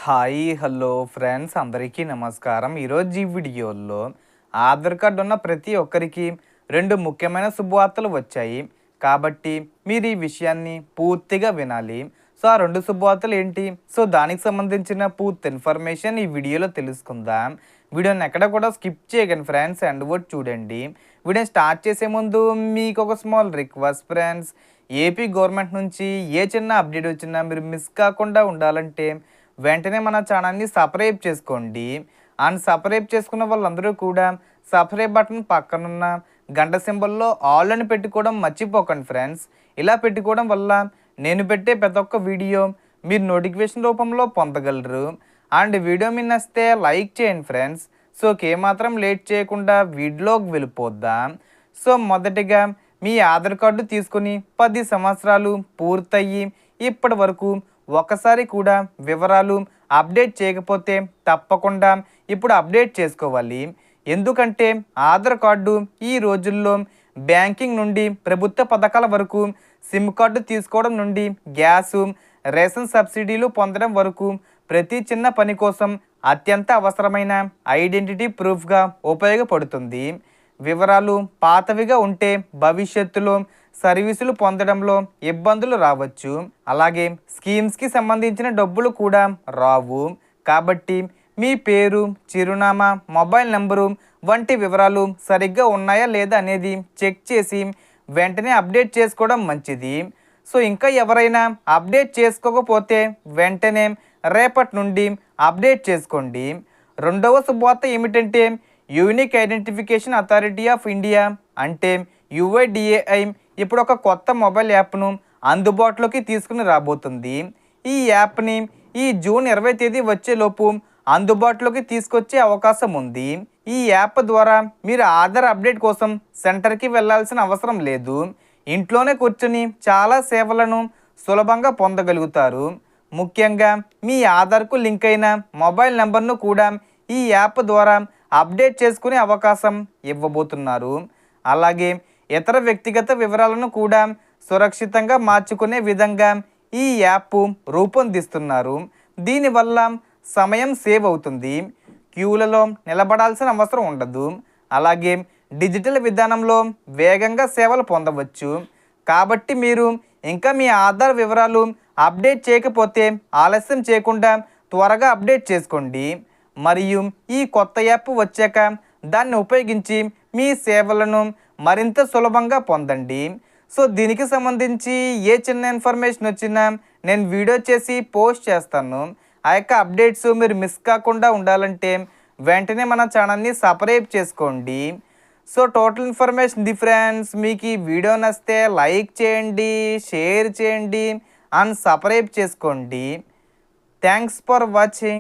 Hi hello friends అందరికీ నమస్కారం. ఈరోజు ఈ వీడియోలో ఆధార్ కార్డు ఉన్న ప్రతి ఒక్కరికి రెండు ముఖ్యమైన శుభవార్తలు వచ్చాయి. కాబట్టి మీరు ఈ విషయాన్ని పూర్తిగా వినాలి. సో ఆ రెండు శుభవార్తలు ఏంటి? సో దానికి సంబంధించిన పూర్తి ఇన్ఫర్మేషన్ ఈ వీడియోలో తెలుసుకుందాం. వీడియోని ఎక్కడ కూడా స్కిప్ చేయకండి ఫ్రెండ్స్, అండ్ వర్డ్ చూడండి. వీడియో స్టార్ట్ చేసే ముందు మీకు ఒక small request friends. AP government నుంచి ఏ చిన్న అప్డేట్ వచ్చినా మీరు మిస్ కాకుండా ఉండాలంటే వెంటనే మన ఛానల్ని సబ్స్క్రైబ్ చేసుకోండి. అండ్ సబ్స్క్రైబ్ చేసుకున్న వాళ్ళందరూ కూడా సబ్స్క్రైబ్ బటన్ పక్కనున్న గంట సింబల్లో ఆల్ అని పెట్టుకోవడం మర్చిపోకండి ఫ్రెండ్స్. ఇలా పెట్టుకోవడం వల్ల నేను పెట్టే ప్రతి ఒక్క వీడియో మీరు నోటిఫికేషన్ రూపంలో పొందగలరు. అండ్ వీడియో మీ నచ్చితే లైక్ చేయండి ఫ్రెండ్స్. సో ఏమాత్రం లేట్ చేయకుండా వీడియోకి వెళ్ళిపోద్దాం. సో మొదటిగా మీ ఆధార్ కార్డు తీసుకుని 10 సంవత్సరాలు పూర్తయ్యి ఇప్పటి వరకు ఒకసారి కూడా వివరాలు అప్డేట్ చేయకపోతే తప్పకుండా ఇప్పుడు అప్డేట్ చేసుకోవాలి. ఎందుకంటే ఆధార్ కార్డు ఈ రోజుల్లో బ్యాంకింగ్ నుండి ప్రభుత్వ పథకాల వరకు, సిమ్ కార్డు తీసుకోవడం నుండి గ్యాసు, రేషన్ సబ్సిడీలు పొందడం వరకు ప్రతి చిన్న పని కోసం అత్యంత అవసరమైన ఐడెంటిటీ ప్రూఫ్గా ఉపయోగపడుతుంది. వివరాలు పాతవిగా ఉంటే భవిష్యత్తులో సర్వీసులు పొందడంలో ఇబ్బందులు రావచ్చు. అలాగే స్కీమ్స్కి సంబంధించిన డబ్బులు కూడా రావు. కాబట్టి మీ పేరు, చిరునామా, మొబైల్ నెంబరు వంటి వివరాలు సరిగ్గా ఉన్నాయా లేదా అనేది చెక్ చేసి వెంటనే అప్డేట్ చేసుకోవడం మంచిది. సో ఇంకా ఎవరైనా అప్డేట్ చేసుకోకపోతే వెంటనే రేపటి నుండి అప్డేట్ చేసుకోండి. రెండవ శుభవార్త ఏమిటంటే unique identification authority of India అంటే UIDAI ఇప్పుడు ఒక కొత్త మొబైల్ యాప్ను అందుబాటులోకి తీసుకుని రాబోతుంది. ఈ యాప్ని ఈ జూన్ 20వ తేదీ వచ్చేలోపు అందుబాటులోకి తీసుకొచ్చే అవకాశం ఉంది. ఈ యాప్ ద్వారా మీరు ఆధార్ అప్డేట్ కోసం సెంటర్కి వెళ్ళాల్సిన అవసరం లేదు. ఇంట్లోనే కూర్చొని చాలా సేవలను సులభంగా పొందగలుగుతారు. ముఖ్యంగా మీ ఆధార్కు లింక్ అయిన మొబైల్ నెంబర్ను కూడా ఈ యాప్ ద్వారా అప్డేట్ చేసుకునే అవకాశం ఇవ్వబోతున్నారు. అలాగే ఇతర వ్యక్తిగత వివరాలను కూడా సురక్షితంగా మార్చుకునే విధంగా ఈ యాప్ రూపొందిస్తున్నారు. దీనివల్ల సమయం సేవ్ అవుతుంది, క్యూలలో నిలబడాల్సిన అవసరం ఉండదు. అలాగే డిజిటల్ విధానంలో వేగంగా సేవలు పొందవచ్చు. కాబట్టి మీరు ఇంకా మీ ఆధార్ వివరాలు అప్డేట్ చేయకపోతే ఆలస్యం చేయకుండా త్వరగా అప్డేట్ చేసుకోండి. మరియు ఈ కొత్త యాప్ వచ్చాక దాన్ని ఉపయోగించి మీ సేవలను మరింత సులభంగా పొందండి. సో దీనికి సంబంధించి ఏ చిన్న ఇన్ఫర్మేషన్ వచ్చినా నేను వీడియో చేసి పోస్ట్ చేస్తాను. ఆ యొక్క అప్డేట్స్ మీరు మిస్ కాకుండా ఉండాలంటే వెంటనే మన ఛానల్ని సబ్స్క్రైబ్ చేసుకోండి. So total information friends. మీకు ఈ వీడియో నచ్చితే లైక్ చేయండి, షేర్ చేయండి అండ్ సబ్స్క్రైబ్ చేసుకోండి. Thanks for watching.